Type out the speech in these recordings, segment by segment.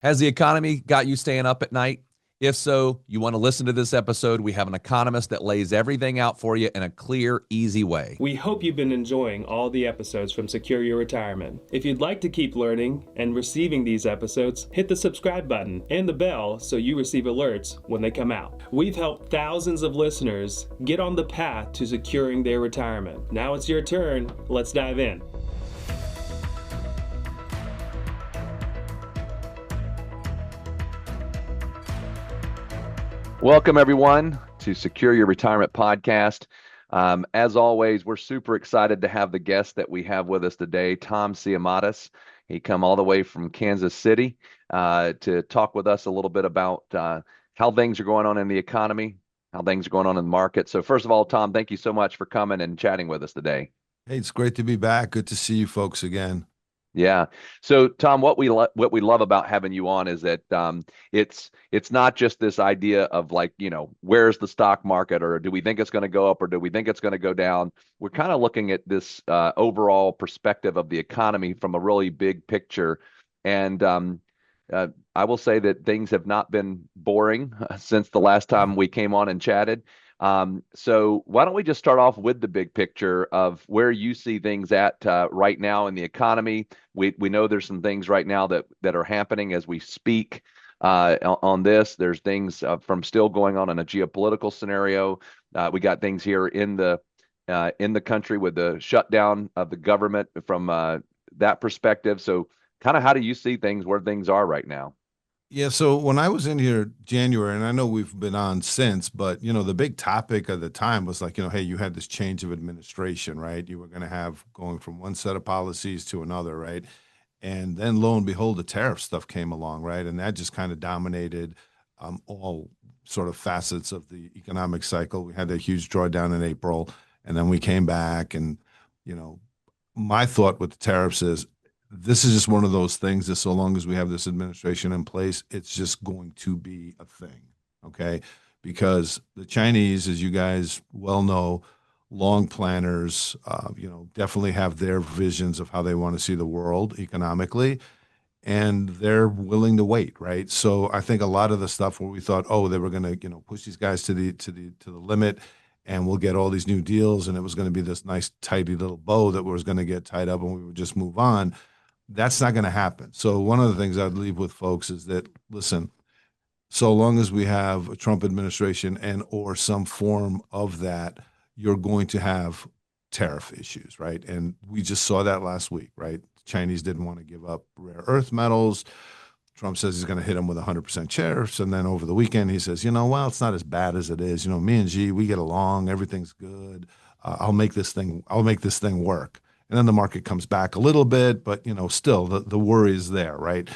Has the economy got you staying up at night? If so, you want to listen to this episode. We have an economist that lays everything out for you in a clear, easy way. We hope you've been enjoying all the episodes from Secure Your Retirement. If you'd like to keep learning and receiving these episodes, hit the subscribe button and the bell so you receive alerts when they come out. We've helped thousands of listeners get on the path to securing their retirement. Now it's your turn. Let's dive in. Welcome, everyone, to Secure Your Retirement podcast. As always, we're super excited to have the guest that we have with us today, Tom Siamatis. He come all the way from Kansas City to talk with us a little bit about how things are going on in the economy, how things are going on in the market. So first of all, Tom, thank you so much for coming and chatting with us today. Hey, it's great to be back. Good to see you folks again. Yeah. So, Tom, what we love about having you on is that it's not just this idea of like, where's the stock market, or do we think it's going to go up, or do we think it's going to go down? We're kind of looking at this overall perspective of the economy from a really big picture. And I will say that things have not been boring since the last time we came on and chatted. So why don't we just start off with the big picture of where you see things at right now in the economy? We know there's some things right now that are happening as we speak on this. There's things from still going on in a geopolitical scenario. We got things here in the country with the shutdown of the government from that perspective. So kind of how do you see things where things are right now? Yeah, so when I was in here January, and I know we've been on since, but the big topic of the time was like, hey, you had this change of administration, right? You were going to have going from one set of policies to another, right? And then lo and behold, the tariff stuff came along, right? And that just kind of dominated all sort of facets of the economic cycle. We had a huge drawdown in April, and then we came back, and my thought with the tariffs is this is just one of those things that so long as we have this administration in place, it's just going to be a thing, okay? Because the Chinese, as you guys well know, long planners, definitely have their visions of how they want to see the world economically, and they're willing to wait, right? So I think a lot of the stuff where we thought, oh, they were going to, push these guys to the limit, and we'll get all these new deals, and it was going to be this nice, tidy little bow that was going to get tied up, and we would just move on. That's not going to happen. So one of the things I'd leave with folks is that, listen, so long as we have a Trump administration and or some form of that, you're going to have tariff issues, right? And we just saw that last week, right? The Chinese didn't want to give up rare earth metals. Trump says he's going to hit them with 100% tariffs. And then over the weekend, he says, well, it's not as bad as it is. Me and G, we get along. Everything's good. I'll make this thing work. And then the market comes back a little bit, but still the worry is there, right?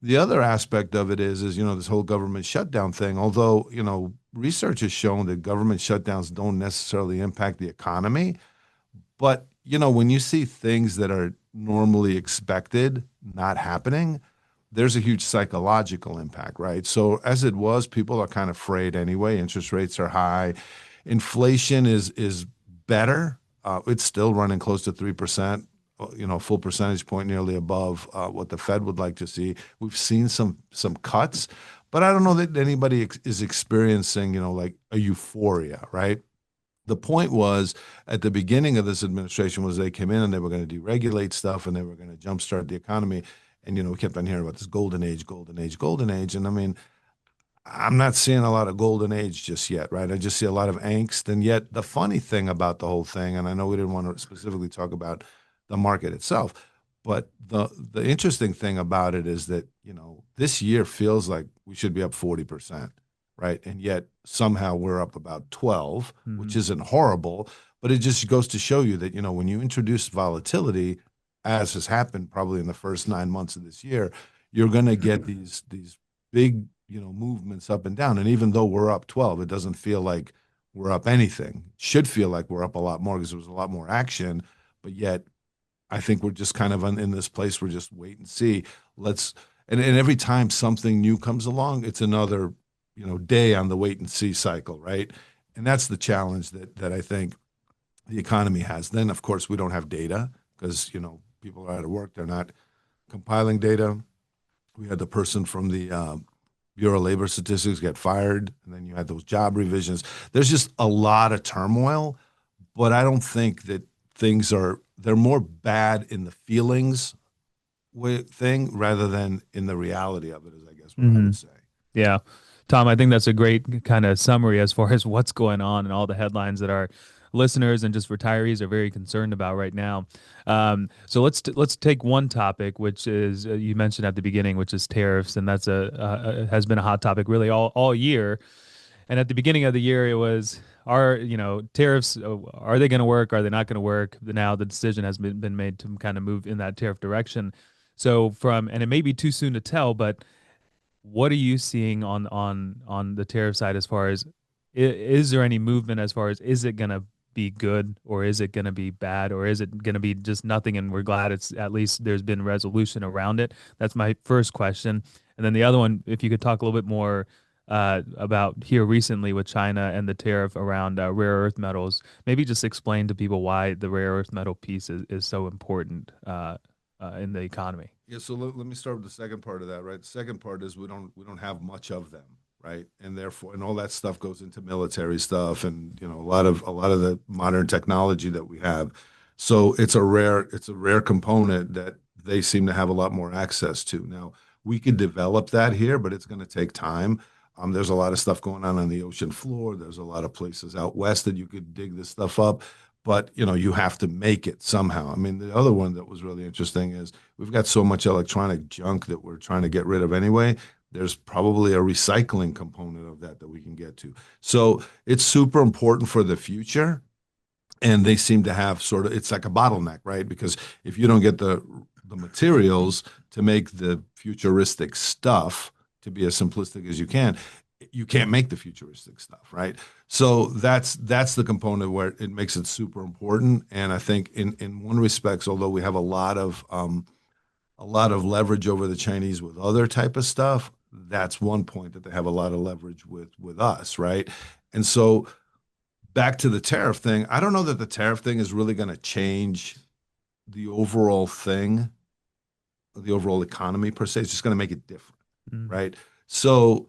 The other aspect of it is this whole government shutdown thing. Although research has shown that government shutdowns don't necessarily impact the economy, but when you see things that are normally expected not happening, there's a huge psychological impact, right? So as it was, people are kind of afraid anyway. Interest rates are high, inflation is better. It's still running close to 3%, full percentage point nearly above what the Fed would like to see. We've seen some cuts, but I don't know that anybody is experiencing, like a euphoria, right? The point was at the beginning of this administration was they came in and they were going to deregulate stuff and they were going to jumpstart the economy. And, we kept on hearing about this golden age, golden age, golden age. And I mean, I'm not seeing a lot of golden age just yet, right? I just see a lot of angst. And yet the funny thing about the whole thing, and I know we didn't want to specifically talk about the market itself, but the interesting thing about it is that, this year feels like we should be up 40%, right? And yet somehow we're up about 12, which isn't horrible, but it just goes to show you that, when you introduce volatility, as has happened probably in the first 9 months of this year, you're going to get these big movements up and down. And even though we're up 12, it doesn't feel like we're up anything. It should feel like we're up a lot more because there was a lot more action. But yet, I think we're just kind of in this place. We're just wait and see. And every time something new comes along, it's another, day on the wait and see cycle, right? And that's the challenge that I think the economy has. Then, of course, we don't have data because, people are out of work. They're not compiling data. We had the person from the Bureau of Labor Statistics get fired, and then you had those job revisions. There's just a lot of turmoil, but I don't think that they're more bad in the feelings thing rather than in the reality of it, is I guess what I Hmm. would say. Yeah. Tom, I think that's a great kind of summary as far as what's going on and all the headlines that our listeners and just retirees are very concerned about right now. So let's take one topic, which is you mentioned at the beginning, which is tariffs, and that's has been a hot topic really all year. And at the beginning of the year, it was are tariffs are they going to work? Are they not going to work? Now the decision has been made to kind of move in that tariff direction. So and it may be too soon to tell, but what are you seeing on the tariff side as far as is there any movement as far as is it going to be good or is it going to be bad or is it going to be just nothing and we're glad it's at least there's been resolution around it? That's my first question. And then the other one, if you could talk a little bit more about here recently with China and the tariff around rare earth metals, maybe just explain to people why the rare earth metal piece is so important in the economy. Yeah, so let me start with the second part of that, right? The second part is we don't have much of them, right? And therefore, and all that stuff goes into military stuff, and a lot of the modern technology that we have. So it's a rare component that they seem to have a lot more access to. Now, we could develop that here, but it's going to take time. There's a lot of stuff going on the ocean floor. There's a lot of places out west that you could dig this stuff up, but you have to make it somehow. I mean, the other one that was really interesting is we've got so much electronic junk that we're trying to get rid of anyway. There's probably a recycling component of that we can get to. So it's super important for the future. And they seem to have it's like a bottleneck, right? Because if you don't get the materials to make the futuristic stuff to be as simplistic as you can't make the futuristic stuff, right? So that's the component where it makes it super important. And I think in one respects, although we have a lot of leverage over the Chinese with other type of stuff, that's one point that they have a lot of leverage with us, right? And so back to the tariff thing, I don't know that the tariff thing is really going to change the overall thing, the overall economy per se. It's just going to make it different, Mm. right? So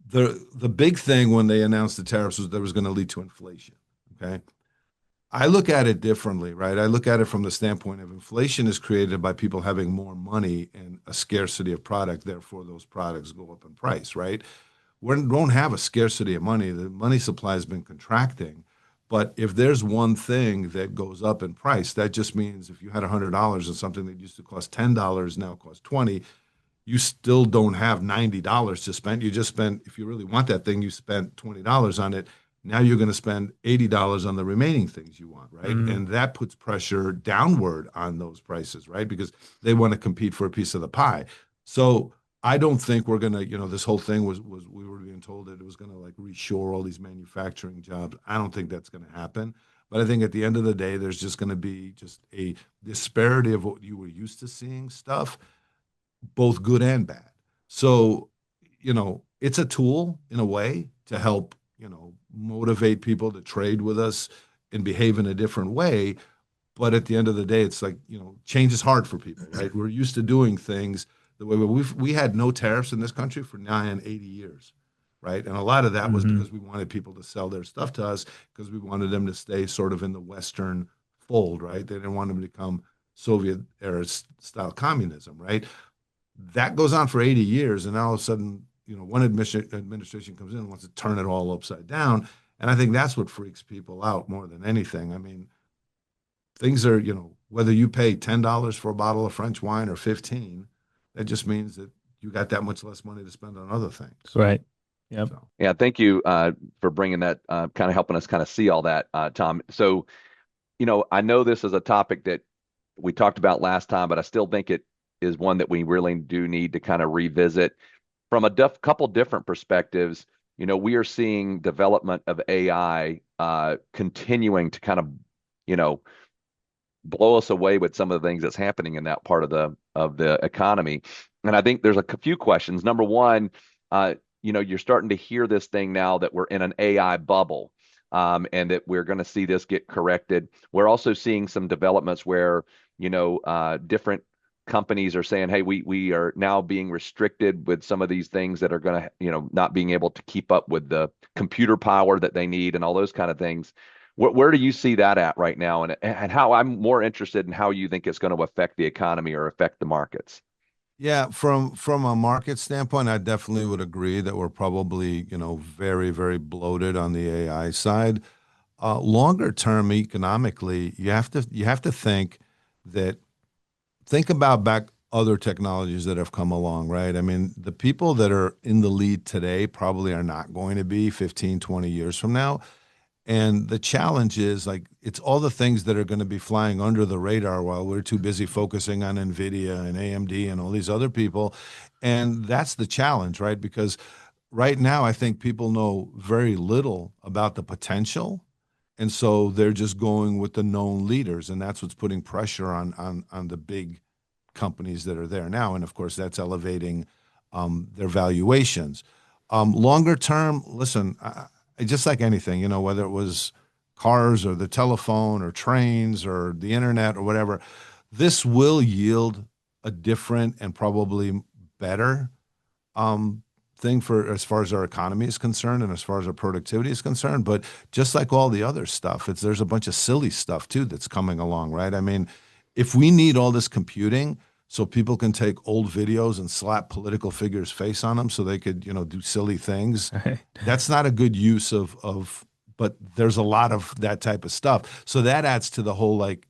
the big thing when they announced the tariffs was that it was going to lead to inflation. Okay. I look at it differently, right? I look at it from the standpoint of inflation is created by people having more money and a scarcity of product, therefore those products go up in price, right? We don't have a scarcity of money. The money supply has been contracting. But if there's one thing that goes up in price, that just means if you had $100 and something that used to cost $10 now costs 20, you still don't have $90 to spend. You just spent, if you really want that thing, you spent $20 on it. Now you're going to spend $80 on the remaining things you want, right? Mm. And that puts pressure downward on those prices, right? Because they want to compete for a piece of the pie. So I don't think we're going to, this whole thing was we were being told that it was going to like reshore all these manufacturing jobs. I don't think that's going to happen. But I think at the end of the day, there's just going to be just a disparity of what you were used to seeing stuff, both good and bad. So, it's a tool in a way to help, motivate people to trade with us and behave in a different way. But at the end of the day, it's like, change is hard for people, right? We're used to doing things the way we had no tariffs in this country for 80 years, right? And a lot of that was Hmm. because we wanted people to sell their stuff to us because we wanted them to stay sort of in the Western fold, right? They didn't want them to become Soviet era style communism, right? That goes on for 80 years, and now all of a sudden, one administration comes in and wants to turn it all upside down. And I think that's what freaks people out more than anything. I mean, things are, whether you pay $10 for a bottle of French wine or 15, that just means that you got that much less money to spend on other things. Right. Yep. So, Yeah, thank you for bringing that, kind of helping us kind of see all that, Tom. So, I know this is a topic that we talked about last time, but I still think it is one that we really do need to kind of revisit from a couple different perspectives. We are seeing development of AI continuing to kind of, you know, blow us away with some of the things that's happening in that part of the economy. And I think there's a few questions. Number one, you're starting to hear this thing now that we're in an AI bubble, and that we're going to see this get corrected. We're also seeing some developments where, different companies are saying, hey, we are now being restricted with some of these things that are going to, not being able to keep up with the computer power that they need and all those kind of things. Where do you see that at right now? And how I'm more interested in how you think it's going to affect the economy or affect the markets. Yeah, from a market standpoint, I definitely would agree that we're probably, very, very bloated on the AI side. Longer term, economically, you have to think about back other technologies that have come along, right? I mean, the people that are in the lead today probably are not going to be 15, 20 years from now. And the challenge is like it's all the things that are going to be flying under the radar while we're too busy focusing on Nvidia and AMD and all these other people. And that's the challenge, right? Because right now I think people know very little about the potential. And so they're just going with the known leaders, and that's what's putting pressure on the big companies that are there now. And of course, that's elevating their valuations. Longer term, listen, just like anything, whether it was cars or the telephone or trains or the internet or whatever, this will yield a different and probably better thing for as far as our economy is concerned and as far as our productivity is concerned. But just like all the other stuff, there's a bunch of silly stuff too that's coming along, right? I mean, if we need all this computing so people can take old videos and slap political figures' face on them so they could, do silly things, Right. that's not a good use of but there's a lot of that type of stuff. So that adds to the whole like,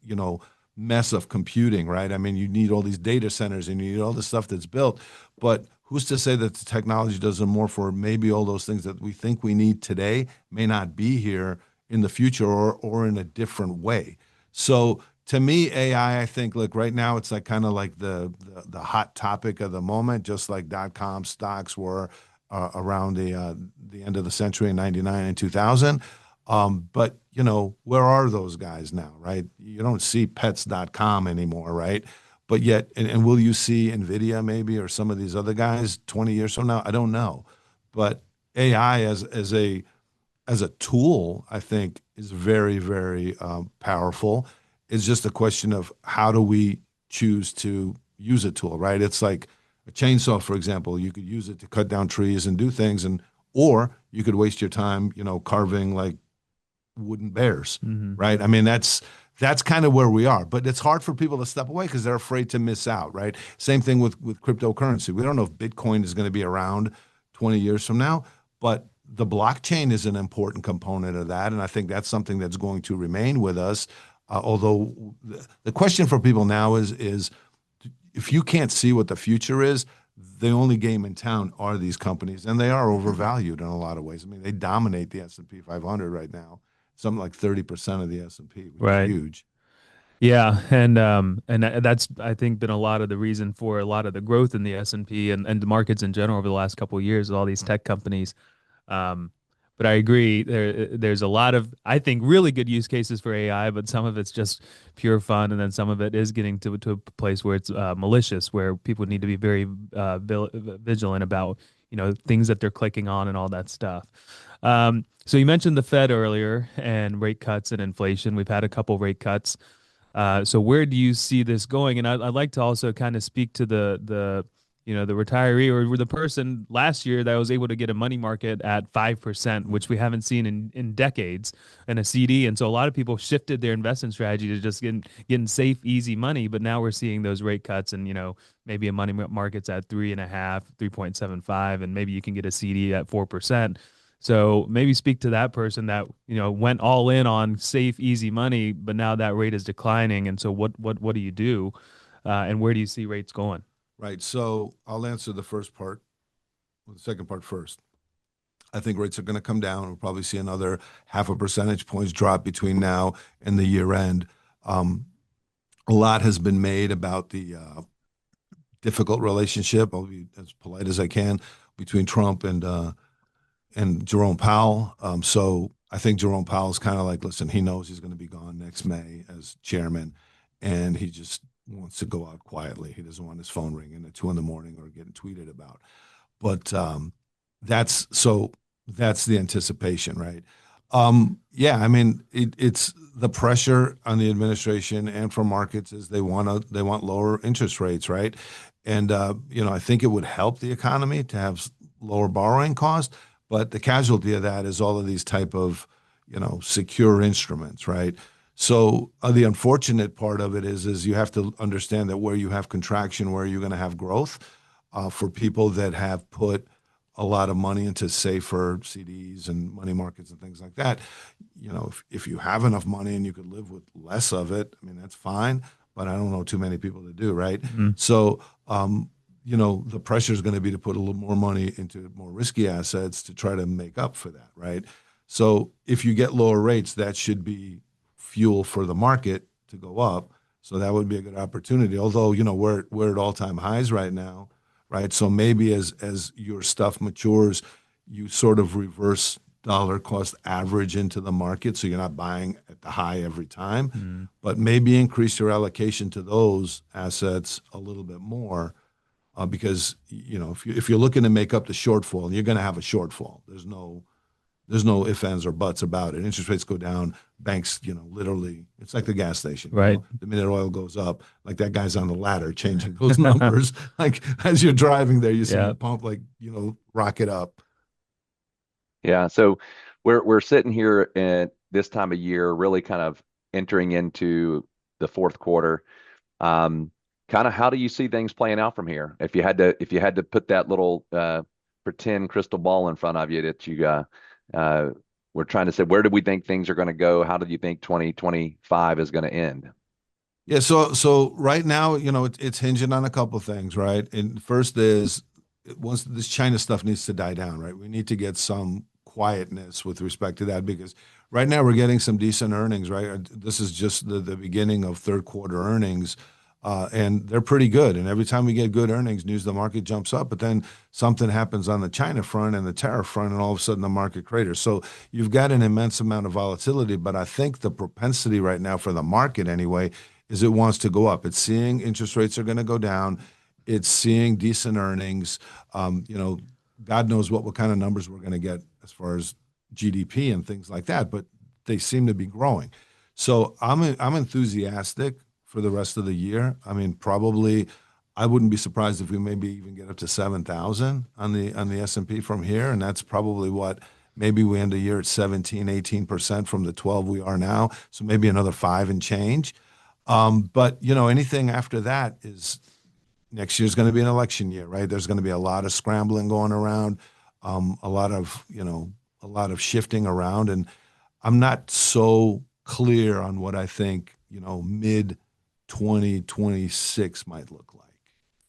mess of computing, right? I mean, you need all these data centers and you need all the stuff that's built, but who's to say that the technology does more for maybe all those things that we think we need today may not be here in the future or in a different way. So to me, AI, I think, look, right now it's like kind of like the hot topic of the moment, just like .com stocks were around the end of the century in '99 and 2000. But where are those guys now, right? You don't see pets.com anymore, right? But yet, and will you see Nvidia maybe or some of these other guys 20 years from now? I don't know. But AI as a tool, I think, is very, very powerful. It's just a question of how do we choose to use a tool, right? It's like a chainsaw, for example. You could use it to cut down trees and do things, or you could waste your time, carving like wooden bears, Hmm. right? I mean, that's kind of where we are. But it's hard for people to step away because they're afraid to miss out, right? Same thing with cryptocurrency. We don't know if Bitcoin is going to be around 20 years from now, but the blockchain is an important component of that, and I think that's something that's going to remain with us. Although the question for people now is if you can't see what the future is, the only game in town are these companies, and they are overvalued in a lot of ways. I mean, they dominate the S&P 500 right now, something like 30% of the S&P, which is Right. huge. Yeah, and that's I think been a lot of the reason for a lot of the growth in the S&P and the markets in general over the last couple of years with all these tech companies. Um, but I agree there's a lot of I think really good use cases for AI, but some of it's just pure fun, and then some of it is getting to a place where it's malicious, where people need to be very vigilant about things that they're clicking on and all that stuff. So you mentioned the Fed earlier and rate cuts and inflation. We've had a couple rate cuts. So where do you see this going? And I'd like to also kind of speak to the retiree or the person last year that was able to get a money market at 5%, which we haven't seen in decades, and a CD. And so a lot of people shifted their investment strategy to just getting safe, easy money. But now we're seeing those rate cuts, and maybe a money market's at 3.5, 3.75, and maybe you can get a CD at 4%. So maybe speak to that person that went all in on safe, easy money, but now that rate is declining. And so what do you do, and where do you see rates going? Right. So I'll answer the first part, the second part first. I think rates are going to come down. We'll probably see another half a percentage points drop between now and the year end. A lot has been made about the difficult relationship. I'll be as polite as I can between Trump and Jerome Powell. So I think Jerome Powell is kind of like, listen, he knows he's going to be gone next May as chairman, and he just wants to go out quietly. He doesn't want his phone ringing at 2 a.m. or getting tweeted about. But that's the anticipation, right? Yeah, I mean, it's the pressure on the administration and for markets is they want lower interest rates, right? And I think it would help the economy to have lower borrowing costs, but the casualty of that is all of these type of, secure instruments, right? So the unfortunate part of it is you have to understand that where you have contraction, where you're going to have growth, for people that have put a lot of money into safer CDs and money markets and things like that. If you have enough money and you could live with less of it, I mean, that's fine, but I don't know too many people that do, right? Mhm. So, the pressure is going to be to put a little more money into more risky assets to try to make up for that, right? So if you get lower rates, that should be fuel for the market to go up. So that would be a good opportunity. Although, we're at all-time highs right now, right? So maybe as your stuff matures, you sort of reverse dollar cost average into the market, so you're not buying at the high every time, Mhm. but maybe increase your allocation to those assets a little bit more, because if you're looking to make up the shortfall, you're going to have a shortfall. There's no ifs, ands, or buts about it. Interest rates go down, banks, literally, it's like the gas station. Right. The minute oil goes up, like that guy's on the ladder changing those numbers. Like as you're driving there, you see Yeah. the pump, like, rocket up. Yeah. So we're sitting here at this time of year, really kind of entering into the fourth quarter. Um, Kind of how do you see things playing out from here? If you had to put that little pretend crystal ball in front of you that you uh, we're trying to say, where do we think things are going to go? How do you think 2025 is going to end? Yeah, so right now, it's hinging on a couple things, right? And first is once this China stuff needs to die down, right? We need to get some quietness with respect to that because right now we're getting some decent earnings, right? This is just the beginning of third quarter earnings, and they're pretty good. And every time we get good earnings news, the market jumps up. But then something happens on the China front and the tariff front, and all of a sudden the market craters. So you've got an immense amount of volatility. But I think the propensity right now for the market, anyway, is it wants to go up. It's seeing interest rates are going to go down. It's seeing decent earnings. God knows what kind of numbers we're going to get as far as GDP and things like that, but they seem to be growing. So I'm enthusiastic for the rest of the year. I mean, probably I wouldn't be surprised if we maybe even get up to 7,000 on the S&P from here, and that's probably what maybe we end the year at 17, 18% from the 12 we are now. So maybe another 5 and change. But anything after that is next year's going to be an election year, right? There's going to be a lot of scrambling going around, a lot of shifting around, and I'm not so clear on what I think mid 2026 might look like.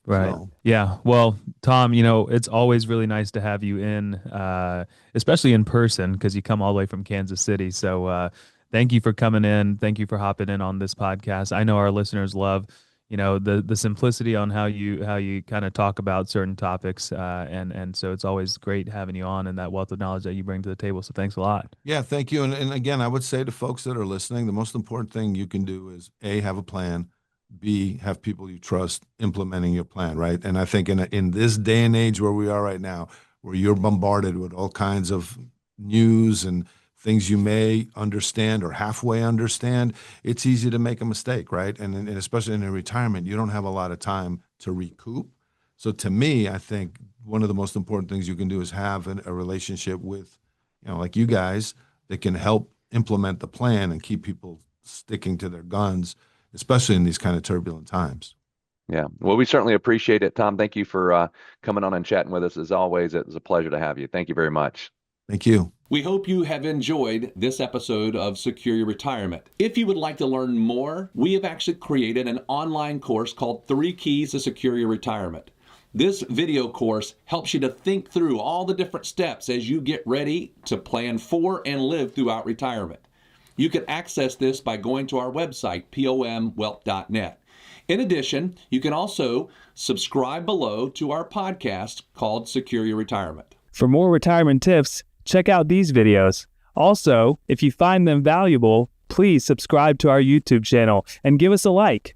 Right. So Yeah. Well, Tom, it's always really nice to have you in, especially in person, because you come all the way from Kansas City. So thank you for coming in. Thank you for hopping in on this podcast. I know our listeners love, the simplicity on how you kind of talk about certain topics, and so it's always great having you on and that wealth of knowledge that you bring to the table. So thanks a lot. yeah, thank you. And again, I would say to folks that are listening, the most important thing you can do is A, have a plan, B, have people you trust implementing your plan, right? And I think in this day and age where we are right now, where you're bombarded with all kinds of news and things you may understand or halfway understand, it's easy to make a mistake, right? And especially in retirement, you don't have a lot of time to recoup. So to me, I think one of the most important things you can do is have a relationship with, like you guys, that can help implement the plan and keep people sticking to their guns, especially in these kind of turbulent times. Yeah. Well, we certainly appreciate it, Tom. Thank you for coming on and chatting with us. As always, it was a pleasure to have you. Thank you very much. Thank you. We hope you have enjoyed this episode of Secure Your Retirement. If you would like to learn more, we have actually created an online course called 3 Keys to Secure Your Retirement. This video course helps you to think through all the different steps as you get ready to plan for and live throughout retirement. You can access this by going to our website, pomwealth.net. In addition, you can also subscribe below to our podcast called Secure Your Retirement. For more retirement tips, check out these videos. Also, if you find them valuable, please subscribe to our YouTube channel and give us a like.